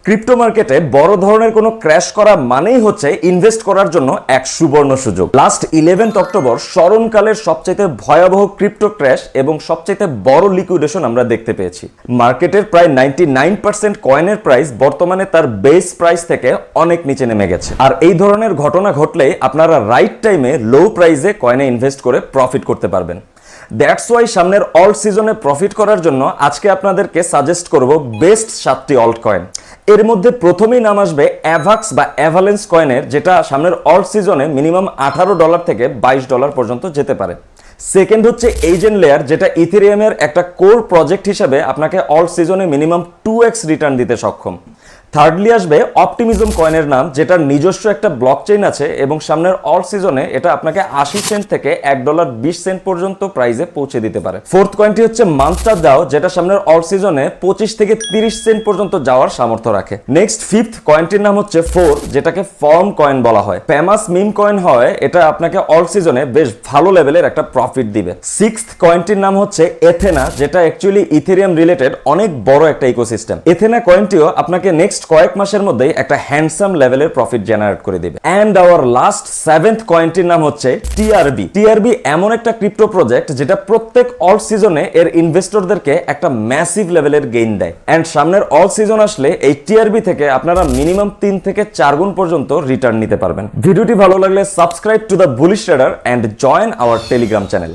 Crypto মার্কেটে বড় ধরনের কোনো ক্র্যাশ করা মানেই হচ্ছে ইনভেস্ট করার জন্য এক সুবর্ণ সুযোগ। লাস্ট 11 অক্টোবর স্মরণকালের সবচেয়ে ভয়াবহ ক্রিপ্টো ক্র্যাশ এবং সবচেয়ে বড় লিকুইডেশন আমরা দেখতে পেয়েছি। মার্কেটের প্রায় 99% কয়েনের প্রাইস বর্তমানে তার বেস প্রাইস থেকে অনেক নিচে নেমে গেছে। আর এই ধরনের ঘটনা ঘটলে আপনারা রাইট টাইমে লো প্রাইসে কয়েনে ইনভেস্ট করে প্রফিট করতে পারবেন। দ্যাটস ওয়াই সামনের অল্ট সিজনে প্রফিট করার জন্য আজকে আপনাদেরকে সাজেস্ট করব বেস্ট 7টি অল্ট কয়েন। এর মধ্যে প্রথমেই নাম আসবে অ্যাভাক্স বা অ্যাভালেন্স কয়েনের, যেটা সামনের অল্ট সিজনে মিনিমাম $18 থেকে $22 পর্যন্ত যেতে পারে। সেকেন্ড হচ্ছে এজেন্ট লেয়ার, যেটা ইথেরিয়ামের একটা কোর প্রজেক্ট হিসেবে আপনাকে অল্ট সিজনে মিনিমাম 2x রিটার্ন দিতে সক্ষম। থার্ডলি আসবে অপটিমিজম কয়েনের নাম, যেটার নিজস্ব একটা ব্লকচেইন আছে এবং সামনের অল্ট সিজনে এটা আপনাকে 80 সেন্ট থেকে $1.20 পর্যন্ত প্রাইসে পৌঁছে দিতে পারে। ফোর্থ কয়েনটি হচ্ছে মান্ত্রা দাও, যেটা সামনের অল্ট সিজনে 25 থেকে 30 সেন্ট পর্যন্ত যাওয়ার সামর্থ্য রাখে। নেক্সট ফিফথ কয়েনটির নাম হচ্ছে ফোর, যেটাকে ফর্ম কয়েন বলা হয়। ফেমাস মিম কয়েন হয়, এটা আপনাকে অল্ট সিজনে বেশ ভালো লেভেলের একটা প্রফিট দিবে। সিক্সথ কয়েনটির নাম হচ্ছে এথেনা, যেটা অ্যাকচুয়ালি ইথেরিয়াম রিলেটেড অনেক বড় একটা ইকোসিস্টেম। এথেনা কয়েনটিও আপনাকে নেক্সট কয়েক মাসের মধ্যেই একটা হ্যান্ডসাম লেভেলের প্রফিট জেনারেট করে দিবে। এন্ড আওয়ার লাস্ট সেভেন্থ কয়েনটির নাম হচ্ছে টিআরবি। টিআরবি এমন একটা ক্রিপ্টো প্রজেক্ট যেটা প্রত্যেক অল্ট সিজনে এর ইনভেস্টরদেরকে একটা ম্যাসিভ লেভেলের গেইন দেয়। এন্ড সামনের অল্ট সিজন আসলে এই টিআরবি থেকে আপনারা মিনিমাম 3 থেকে 4 গুণ পর্যন্ত রিটার্ন নিতে পারবেন। ভিডিওটি ভালো লাগলে subscribe to the bullish trader and join our Telegram channel.